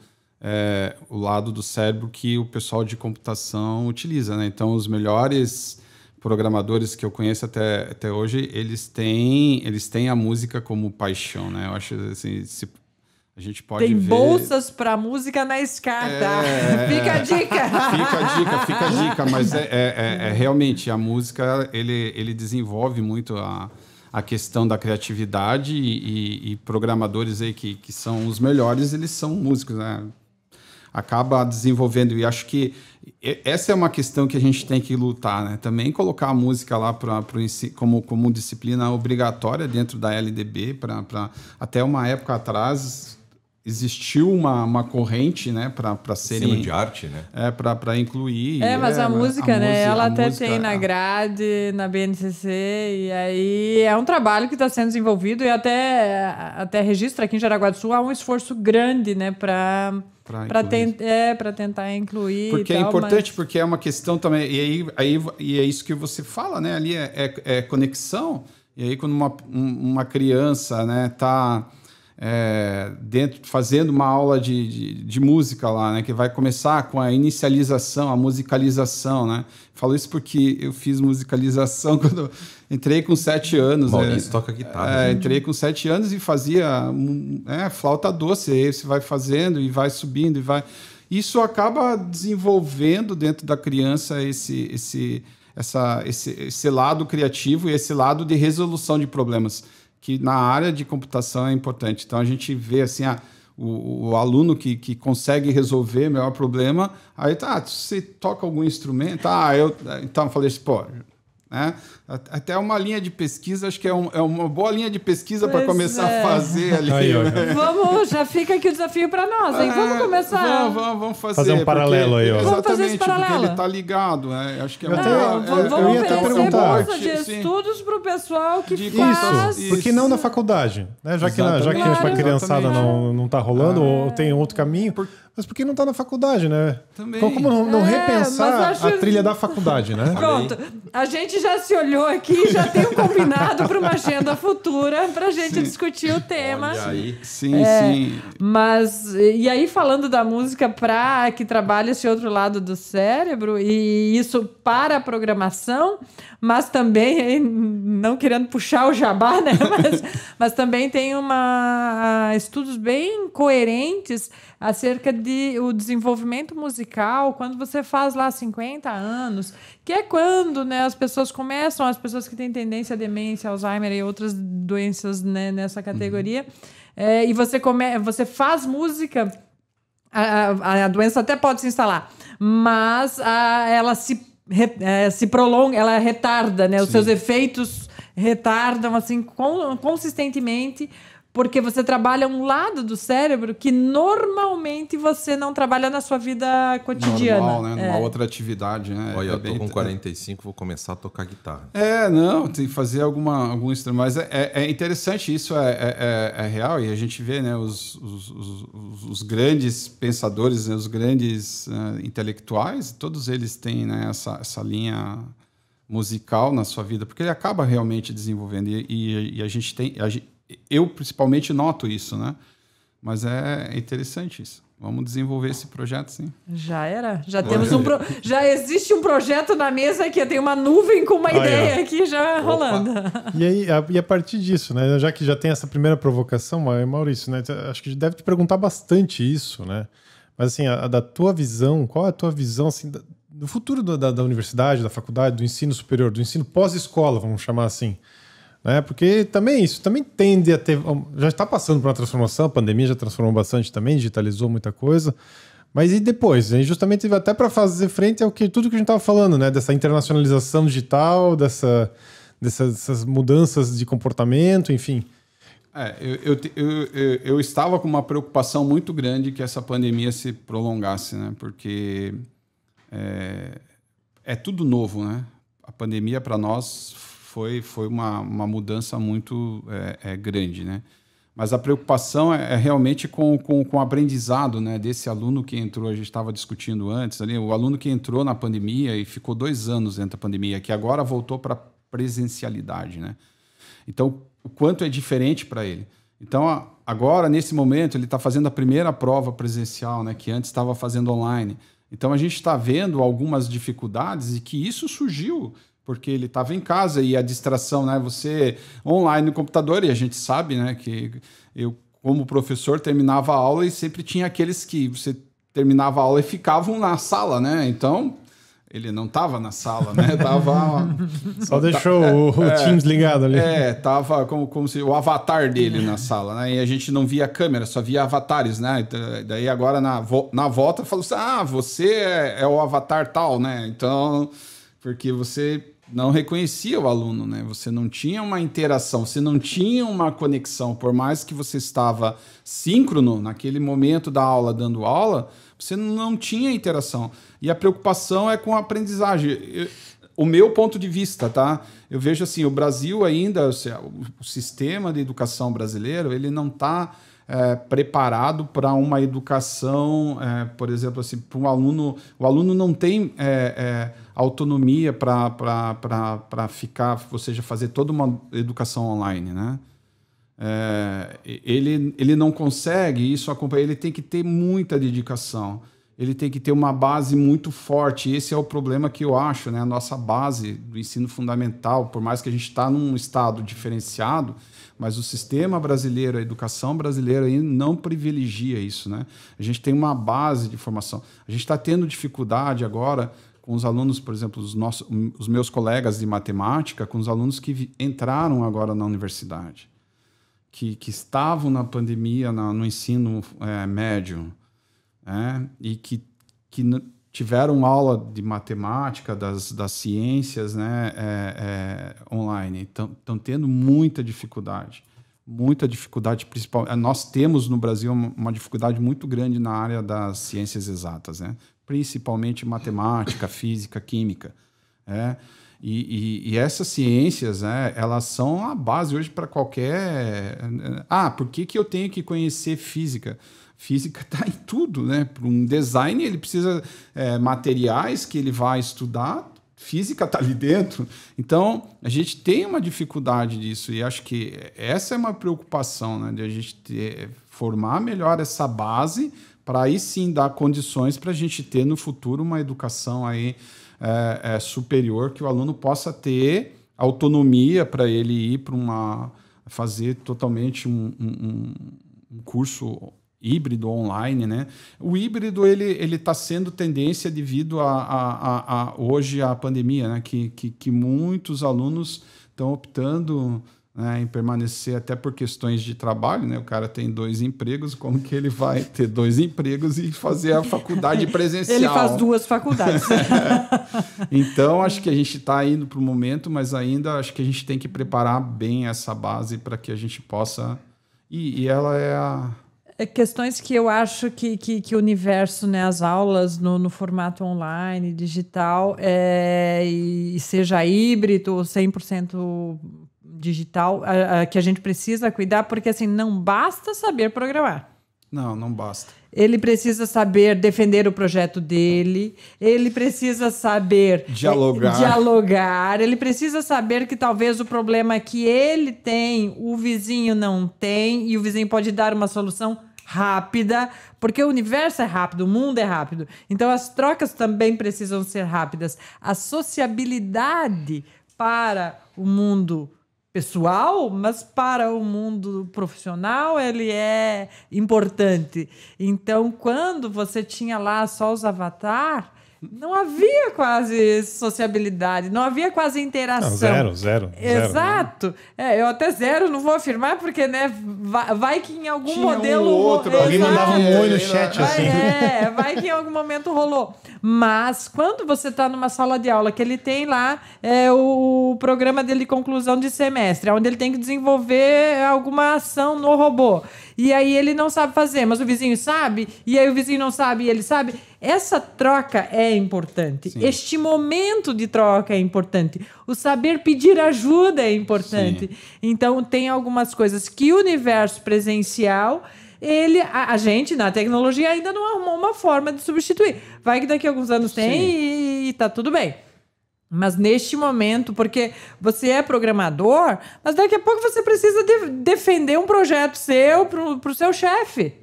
o lado do cérebro que o pessoal de computação utiliza, né? Então, os melhores programadores que eu conheço até hoje, eles têm a música como paixão, né? Eu acho assim, a gente pode Tem ver... bolsas para música na SCAR, tá? Fica a dica! Fica a dica, mas realmente a música, ele desenvolve muito a questão da criatividade e programadores aí que são os melhores, eles são músicos, né? Acaba desenvolvendo, e acho que essa é uma questão que a gente tem que lutar, né? Também colocar a música lá como disciplina obrigatória dentro da LDB, até uma época atrás existiu uma corrente, né, para serem... Ensino de arte, né? Para incluir... mas a música, né, ela até tem na grade, na BNCC, e aí é um trabalho que está sendo desenvolvido e até registra aqui em Jaraguá do Sul há um esforço grande, né, para tentar incluir. Porque é importante, porque é uma questão também, e é isso que você fala, né, ali é conexão, e aí quando uma criança, né, tá... fazendo uma aula de música lá, né? Que vai começar com a inicialização, a musicalização, né? Falo isso porque eu fiz musicalização quando eu entrei com 7 anos. Maurício toca guitarra. Entrei com 7 anos e fazia flauta doce. Aí você vai fazendo e vai subindo e vai... Isso acaba desenvolvendo dentro da criança esse lado criativo e esse lado de resolução de problemas, que na área de computação é importante. Então, a gente vê assim, o aluno que consegue resolver melhor problema, aí você toca algum instrumento, então eu falei assim, né? Até uma linha de pesquisa, acho que é uma boa linha de pesquisa para começar a fazer ali. Já fica aqui o desafio para nós, hein? Vamos começar. Vamos fazer um paralelo aí, ó. Vamos fazer esse paralelo. Porque ele está ligado, né? Acho que vamos perguntar de estudos para o pessoal que faz. Isso, porque não na faculdade, né? Já que para a criançada não está rolando, ou tem outro caminho. Mas por que não está na faculdade, né? Também. Como não repensar a trilha da faculdade, né? Pronto. A gente já se olhou aqui, já tem um combinado para uma agenda futura para a gente discutir o tema. Olha aí. Sim. Mas, e aí falando da música para que trabalhe esse outro lado do cérebro, e isso para a programação, mas também, não querendo puxar o jabá, né? Mas também tem estudos bem coerentes acerca de o desenvolvimento musical quando você faz lá 50 anos, que é quando, né, as pessoas que têm tendência à demência, Alzheimer e outras doenças, né, nessa categoria, e você faz música, a doença até pode se instalar, mas ela se prolonga, ela retarda, né, os seus efeitos retardam assim consistentemente, porque você trabalha um lado do cérebro que normalmente você não trabalha na sua vida cotidiana. Normal, né? Numa outra atividade, né? Olha, eu tô com 45, vou começar a tocar guitarra. Tem que fazer algum instrumento. Mas é interessante, isso é real, e a gente vê, né, os grandes pensadores, né, os grandes intelectuais, todos eles têm, né, essa linha musical na sua vida, porque ele acaba realmente desenvolvendo, e a gente tem... Eu, principalmente, noto isso, né? Mas é interessante isso. Vamos desenvolver esse projeto, sim. Já era. Já existe um projeto na mesa que tem uma nuvem com uma ideia aqui já rolando. E a partir disso, né? Já que já tem essa primeira provocação, Maurício, né? Acho que deve te perguntar bastante isso, né? Mas assim, da tua visão, qual é a tua visão assim, do futuro da universidade, da faculdade, do ensino superior, do ensino pós-escola, vamos chamar assim? Né? Porque isso também tende a ter... Já está passando por uma transformação, a pandemia já transformou bastante também, digitalizou muita coisa. Mas e depois? Justamente até para fazer frente ao tudo que a gente estava falando, né? Dessa internacionalização digital, dessas mudanças de comportamento, enfim. Eu estava com uma preocupação muito grande que essa pandemia se prolongasse, né? Porque é tudo novo, né? A pandemia para nós foi uma mudança muito grande, né? Mas a preocupação é realmente com o aprendizado, né, desse aluno que entrou, a gente estava discutindo antes, ali, o aluno que entrou na pandemia e ficou 2 anos dentro da pandemia, que agora voltou para presencialidade, né? Então, o quanto é diferente para ele. Então, agora, nesse momento, ele está fazendo a primeira prova presencial, né, que antes estava fazendo online. Então, a gente está vendo algumas dificuldades e que isso surgiu porque ele estava em casa e a distração, né? Você online no computador, e a gente sabe, né, que eu, como professor, terminava a aula e sempre tinha aqueles que você terminava a aula e ficavam na sala, né? Então, ele não estava na sala, né? Só deixou o Teams ligado ali. Tava como se o avatar dele na sala, né? E a gente não via a câmera, só via avatares, né? Daí agora na volta falou assim: você é o avatar tal, né? Então, porque você não reconhecia o aluno, né? Você não tinha uma interação, você não tinha uma conexão, por mais que você estava síncrono naquele momento da aula, dando aula, você não tinha interação. E a preocupação é com a aprendizagem. O meu ponto de vista, tá? Eu vejo assim, o Brasil ainda, o sistema de educação brasileiro, ele não está preparado para uma educação, por exemplo, assim, para um aluno. O aluno não tem autonomia para ficar, ou seja, fazer toda uma educação online, né? Ele não consegue isso acompanhar, ele tem que ter muita dedicação, ele tem que ter uma base muito forte. Esse é o problema que eu acho, né? A nossa base do ensino fundamental, por mais que a gente está num estado diferenciado, mas o sistema brasileiro, a educação brasileira ainda não privilegia isso, né? A gente tem uma base de formação. A gente está tendo dificuldade agora com os alunos, por exemplo, os meus colegas de matemática, com os alunos que entraram agora na universidade, que estavam na pandemia, no ensino médio, e que tiveram aula de matemática, das ciências, né, online. Estão tendo muita dificuldade, principal. Nós temos no Brasil uma dificuldade muito grande na área das ciências exatas, né? Principalmente matemática, física, química. E essas ciências, elas são a base hoje para qualquer... por que eu tenho que conhecer física? Física está em tudo, né? Para um design, ele precisa materiais que ele vai estudar, física está ali dentro. Então, a gente tem uma dificuldade disso, e acho que essa é uma preocupação, né? De a gente formar melhor essa base, para aí sim dar condições para a gente ter no futuro uma educação aí, superior, que o aluno possa ter autonomia para ele ir para fazer totalmente um curso híbrido online, né? O híbrido ele está sendo tendência devido a hoje a pandemia, né? Que muitos alunos estão optando, né, em permanecer até por questões de trabalho, né? O cara tem 2 empregos, como que ele vai ter 2 empregos e fazer a faculdade presencial? Ele faz 2 faculdades. Então, acho que a gente está indo para o momento, mas ainda acho que a gente tem que preparar bem essa base para que a gente possa... E ela questões que eu acho que o universo, né, as aulas no formato online, digital, e seja híbrido ou 100% digital, que a gente precisa cuidar, porque assim, não basta saber programar. Não basta. Ele precisa saber defender o projeto dele, ele precisa saber dialogar, ele precisa saber que talvez o problema que ele tem, o vizinho não tem, e o vizinho pode dar uma solução rápida, porque o universo é rápido, o mundo é rápido. Então, as trocas também precisam ser rápidas. A sociabilidade para o mundo pessoal, mas para o mundo profissional ele é importante. Então, quando você tinha lá só os avatares, não havia quase sociabilidade, não havia quase interação. Não, zero. Exato. Eu até 0 não vou afirmar, porque, né, vai que em algum modelo... Alguém mandava um oi no chat, assim. Vai que em algum momento rolou. Mas quando você está numa sala de aula que ele tem lá o programa dele de conclusão de semestre, onde ele tem que desenvolver alguma ação no robô, e aí ele não sabe fazer, mas o vizinho sabe, e aí o vizinho não sabe e ele sabe, essa troca é importante. Sim. Este momento de troca é importante. O saber pedir ajuda é importante. Sim. Então, tem algumas coisas que o universo presencial, a gente, na tecnologia, ainda não arrumou uma forma de substituir. Vai que daqui a alguns anos tem e tá tudo bem. Mas neste momento, porque você é programador, mas daqui a pouco você precisa defender um projeto seu para o seu chefe.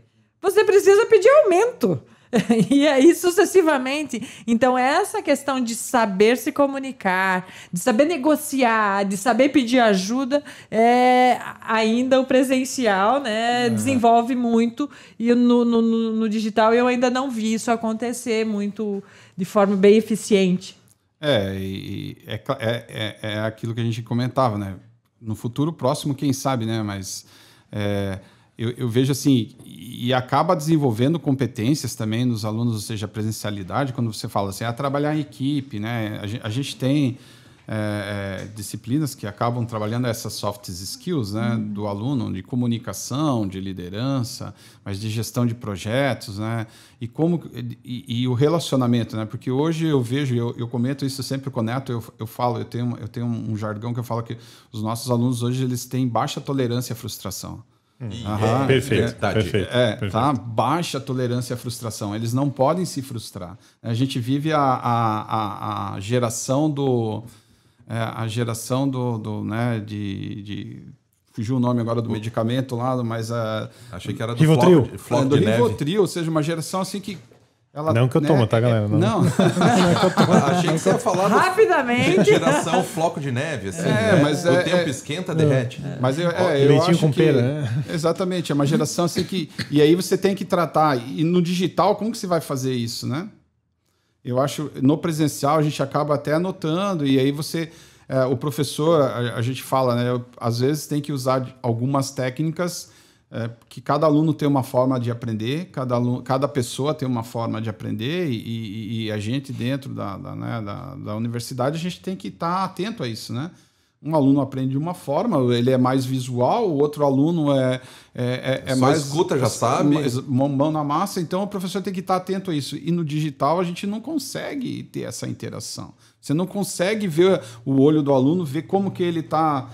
Você precisa pedir aumento. E aí sucessivamente. Então essa questão de saber se comunicar, de saber negociar, de saber pedir ajuda, ainda o presencial, né, desenvolve muito, e no digital eu ainda não vi isso acontecer muito de forma bem eficiente. É aquilo que a gente comentava, né? No futuro próximo, quem sabe, né? Mas eu vejo assim, e acaba desenvolvendo competências também nos alunos, ou seja, a presencialidade, quando você fala assim, trabalhar em equipe, né? A gente tem disciplinas que acabam trabalhando essas soft skills, né, do aluno, de comunicação, de liderança, mas de gestão de projetos, né? E o relacionamento, né? Porque hoje eu vejo, eu comento isso sempre com o Neto, eu falo, eu tenho um jargão que eu falo que os nossos alunos hoje eles têm baixa tolerância à frustração. Perfeito. Tá? Baixa tolerância à frustração. Eles não podem se frustrar. A gente vive a geração do né, fugiu o nome agora do medicamento lá, mas achei que era do Rivotril. Floco de neve. Rivotril, ou seja, uma geração assim que não que eu tomo, tá, galera? Não. Achei que você ia falar rapidamente. Geração floco de neve, assim. Mas o tempo esquenta, derrete. Mas eu leitinho acho com que, pera, né? Exatamente, é uma geração assim que... E aí você tem que tratar. E no digital, como que você vai fazer isso, né? Eu acho, no presencial, a gente acaba até anotando, e aí você... o professor, a gente fala, né? Às vezes tem que usar algumas técnicas... que cada aluno tem uma forma de aprender, cada pessoa tem uma forma de aprender, e a gente dentro da universidade, a gente tem que estar atento a isso, né? Um aluno aprende de uma forma, ele é mais visual, o outro aluno é mais... escuta, já sabe. Mão na massa, então o professor tem que estar atento a isso. E no digital a gente não consegue ter essa interação. Você não consegue ver o olho do aluno, ver como que ele está...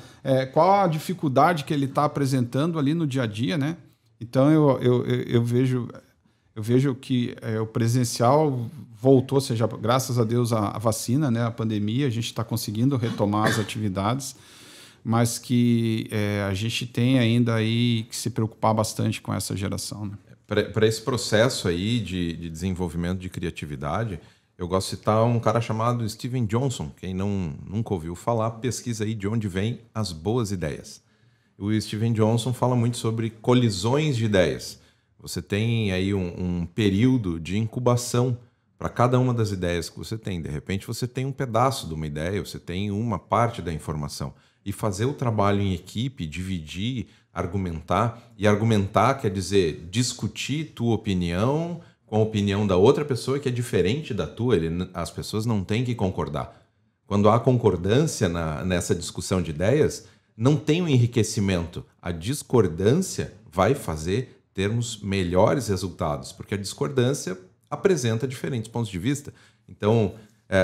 qual a dificuldade que ele está apresentando ali no dia a dia, né? Então eu vejo que o presencial voltou, ou seja, graças a Deus a vacina, né, a pandemia, a gente está conseguindo retomar as atividades, mas que a gente tem ainda aí que se preocupar bastante com essa geração, né? Para esse processo aí de desenvolvimento de criatividade, eu gosto de citar um cara chamado Steven Johnson. Quem nunca ouviu falar, pesquisa aí de onde vêm as boas ideias. O Steven Johnson fala muito sobre colisões de ideias. Você tem aí um período de incubação para cada uma das ideias que você tem. De repente você tem um pedaço de uma ideia, você tem uma parte da informação. E fazer o trabalho em equipe, dividir, argumentar. E argumentar quer dizer discutir tua opinião com a opinião da outra pessoa que é diferente da tua. As pessoas não têm que concordar. Quando há concordância nessa discussão de ideias, não tem um enriquecimento. A discordância vai termos melhores resultados, porque a discordância apresenta diferentes pontos de vista. Então,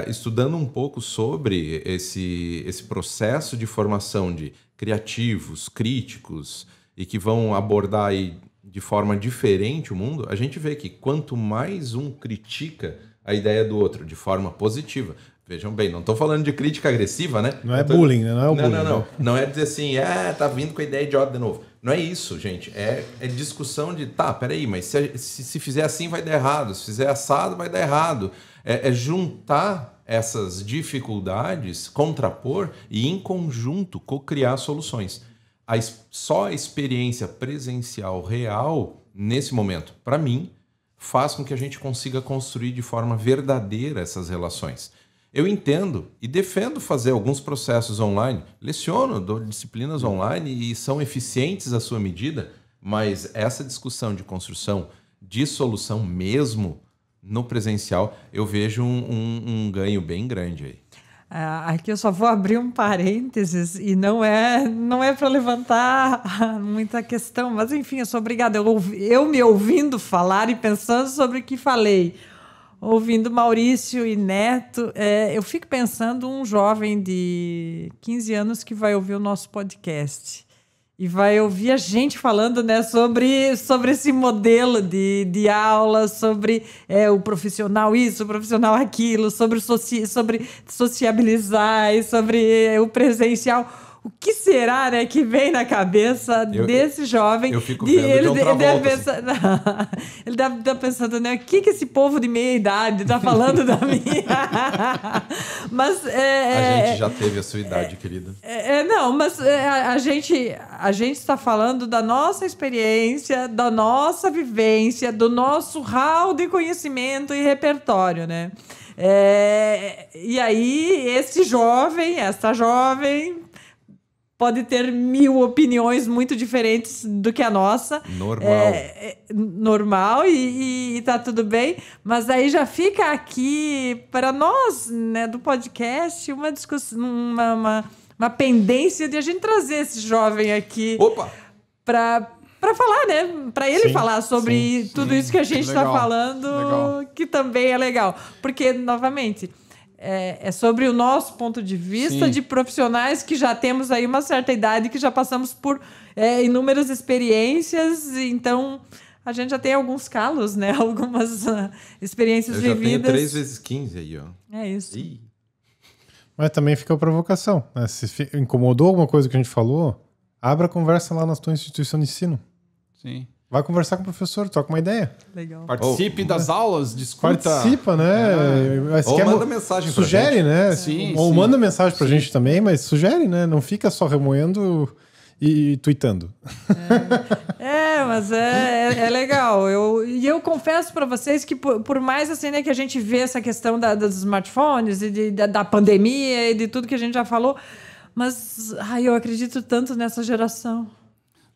estudando um pouco sobre esse processo de formação de criativos, críticos, e que vão abordar aí de forma diferente o mundo, a gente vê que quanto mais um critica a ideia do outro de forma positiva, vejam bem, não estou falando de crítica agressiva, né? Não é bullying, né? Não é o bullying. Não. Não é dizer assim, tá vindo com a ideia idiota de novo. Não é isso, gente. É discussão de, peraí, mas se fizer assim vai dar errado, se fizer assado vai dar errado. É juntar essas dificuldades, contrapor e, em conjunto, co-criar soluções. Só a experiência presencial real, nesse momento, para mim, faz com que a gente consiga construir de forma verdadeira essas relações. Eu entendo e defendo fazer alguns processos online, leciono, dou disciplinas online e são eficientes à sua medida, mas essa discussão de construção de solução mesmo no presencial, eu vejo um ganho bem grande aí. Aqui eu só vou abrir um parênteses e não é para levantar muita questão, mas enfim, eu sou obrigada. Eu me ouvindo falar e pensando sobre o que falei, ouvindo Maurício e Neto, eu fico pensando um jovem de 15 anos que vai ouvir o nosso podcast e vai ouvir a gente falando, né, sobre esse modelo de aula, sobre o profissional isso, o profissional aquilo, sobre sociabilizar e sobre o presencial. O que será, né, que vem na cabeça desse jovem? Eu fico vendo John Travolta, ele deve estar pensando, né, o que esse povo de meia idade está falando da minha... Mas, a gente já teve a sua idade, querida. Não, mas a gente está falando da nossa experiência, da nossa vivência, do nosso hall de conhecimento e repertório, né? E aí, essa jovem... pode ter 1000 opiniões muito diferentes do que a nossa. Normal. Normal e tá tudo bem. Mas aí já fica aqui, para nós, né, do podcast, uma discussão, uma pendência de a gente trazer esse jovem aqui para falar, né? Para ele falar sobre tudo isso que a gente está falando, que também é legal. Porque, novamente... É sobre o nosso ponto de vista de profissionais que já temos aí uma certa idade, que já passamos por inúmeras experiências, então a gente já tem alguns calos, né? Algumas experiências vividas. Eu já tenho 3 vezes 15 aí, ó. É isso. Mas também fica a provocação, né? Se incomodou alguma coisa que a gente falou, abra a conversa lá na tua instituição de ensino. Sim. Vai conversar com o professor, troca uma ideia. Legal. Participe das aulas, discuta. Participa, né? Ou manda mensagem pra sugere, gente. né? Sim, ou sim. manda mensagem pra gente também, mas sugere, né? Não fica só remoendo e tweetando. Mas é legal. Eu confesso para vocês que por mais assim, né, que a gente vê essa questão dos smartphones e da pandemia e de tudo que a gente já falou, mas eu acredito tanto nessa geração.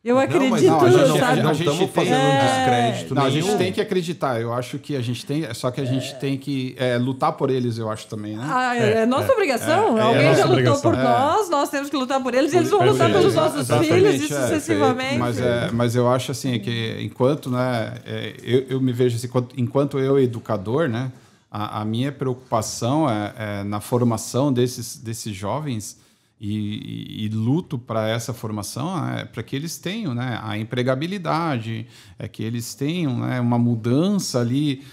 Eu acredito, sabe? Não estamos fazendo um descrédito. Não, a gente tem que acreditar. Eu acho que a gente tem... Só que a gente tem que lutar por eles, eu acho também, né? É nossa obrigação. Alguém já lutou por nós temos que lutar por eles e eles vão lutar pelos nossos filhos e sucessivamente. Mas eu acho assim, que enquanto, né... eu me vejo assim, enquanto eu educador, né? A minha preocupação é na formação desses jovens. E luto para essa formação, para que eles tenham, né, a empregabilidade, que eles tenham, né, uma mudança ali.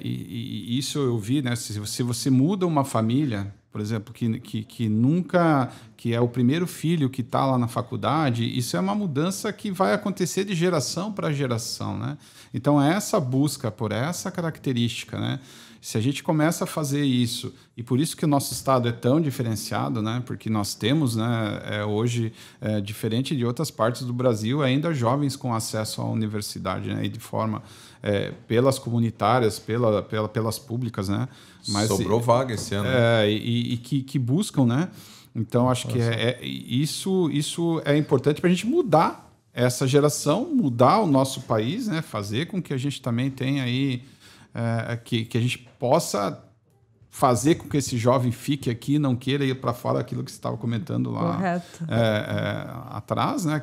E isso eu vi, né, se você muda uma família, por exemplo, que nunca, que é o primeiro filho que está lá na faculdade, isso é uma mudança que vai acontecer de geração para geração, né? Então, essa busca por essa característica, né? Se a gente começa a fazer isso, e por isso que o nosso estado é tão diferenciado, né? Porque nós temos, né, hoje, diferente de outras partes do Brasil, ainda jovens com acesso à universidade, né? E de forma, pelas comunitárias, pelas públicas, né? Mas, sobrou vaga esse ano. E que buscam, né? Então, acho que isso é importante para a gente mudar essa geração, mudar o nosso país, né? Fazer com que a gente também tenha aí... que a gente possa fazer com que esse jovem fique aqui, não queira ir para fora, aquilo que você estava comentando lá atrás, né?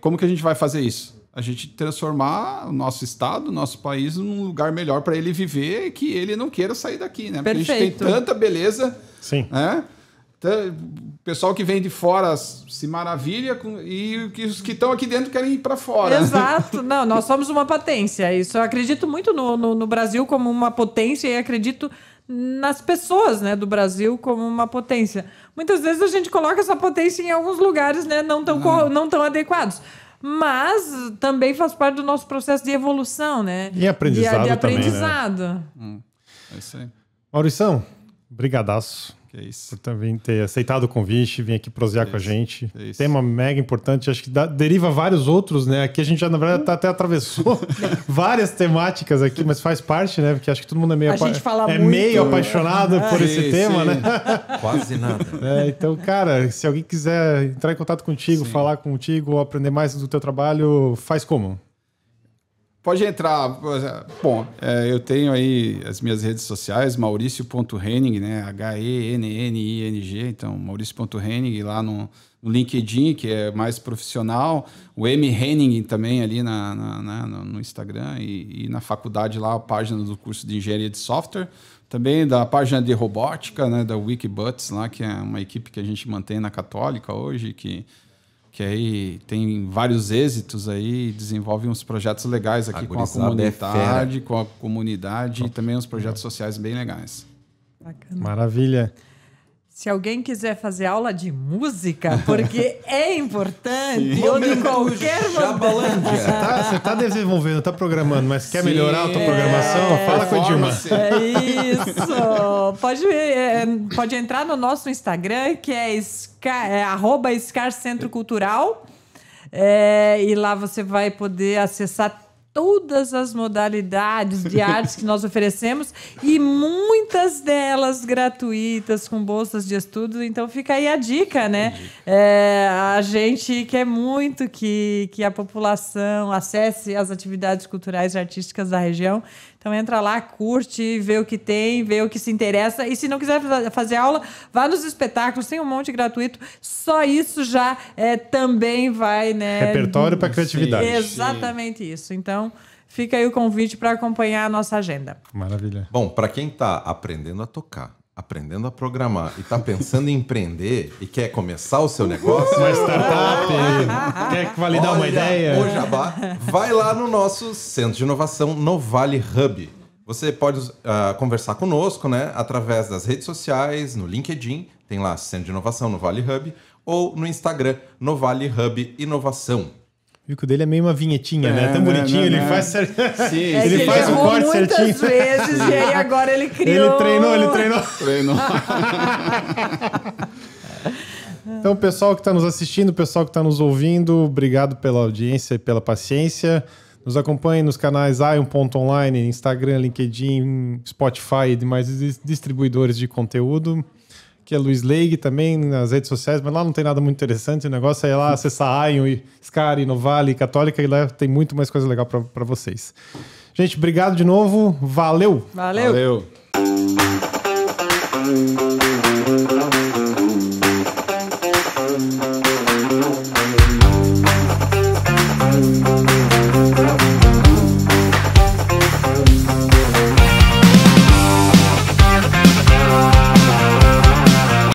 Como que a gente vai fazer isso? A gente transformar o nosso estado, o nosso país, num lugar melhor para ele viver e que ele não queira sair daqui, né? Porque a gente tem tanta beleza, sim, né? O pessoal que vem de fora se maravilha e os que estão aqui dentro querem ir para fora. Exato. Não, nós somos uma potência. Isso eu acredito muito no Brasil como uma potência e acredito nas pessoas, né, do Brasil como uma potência. Muitas vezes a gente coloca essa potência em alguns lugares, né, não tão adequados. Mas também faz parte do nosso processo de evolução, né? E aprendizado de também, aprendizado. né? É isso aí. Maurição, brigadaço. Que é isso. Por também ter aceitado o convite, vir aqui prosear com a gente. É isso. Tema mega importante, acho que deriva vários outros, né? Aqui a gente já, na verdade, até atravessou várias temáticas aqui, mas faz parte, né? Porque acho que todo mundo é meio, meio apaixonado por esse tema, né? Quase nada. Então, cara, se alguém quiser entrar em contato contigo, falar contigo, ou aprender mais do teu trabalho, faz como? Pode entrar. Bom, eu tenho aí as minhas redes sociais, Mauricio.Henning, né? Henning, então Mauricio.Henning lá no LinkedIn, que é mais profissional. O M. Henning também ali no Instagram e na faculdade lá, a página do curso de Engenharia de Software. Também da página de robótica, né? Da Wikibuts lá, que é uma equipe que a gente mantém na Católica hoje, que aí tem vários êxitos aí, desenvolve uns projetos legais aqui com a comunidade, e também uns projetos sociais bem legais. Bacana. Maravilha. Se alguém quiser fazer aula de música, porque é importante, ou de qualquer Você tá desenvolvendo, tá programando, mas quer melhorar a tua programação? Fala com a Dilma. É isso. Pode entrar no nosso Instagram, que é @ScarCentroCultural. E lá você vai poder acessar todas as modalidades de artes que nós oferecemos e muitas delas gratuitas, com bolsas de estudo. Então fica aí a dica, né? A gente quer muito que a população acesse as atividades culturais e artísticas da região. Então entra lá, curte, vê o que tem, vê o que se interessa. E se não quiser fazer aula, vá nos espetáculos, tem um monte gratuito. Só isso já também vai, né? Repertório para criatividade. Sim, exatamente isso. Então fica aí o convite para acompanhar a nossa agenda. Maravilha. Bom, para quem está aprendendo a tocar, aprendendo a programar e está pensando em empreender e quer começar o seu negócio... Uma startup, quer validar uma ideia. O Jabá, vai lá no nosso Centro de Inovação Novale Hub. Você pode conversar conosco, né, através das redes sociais, no LinkedIn, tem lá Centro de Inovação Novale Hub, ou no Instagram, Novale Hub Inovação. Viu que o dele é meio uma vinhetinha, né? Tão bonitinho, ele faz certinho. Sim, ele faz o corte muitas certinho. vezes e aí agora ele criou. Ele treinou. Então, pessoal que está nos assistindo, pessoal que está nos ouvindo, obrigado pela audiência e pela paciência. Nos acompanhe nos canais Ion.online, Instagram, LinkedIn, Spotify e demais distribuidores de conteúdo. Que é Luiz Leig também nas redes sociais, mas lá não tem nada muito interessante. O negócio é ir lá acessar Ion, Scar, Novale, Católica, e lá tem muito mais coisa legal para vocês. Gente, obrigado de novo. Valeu! Valeu! Valeu.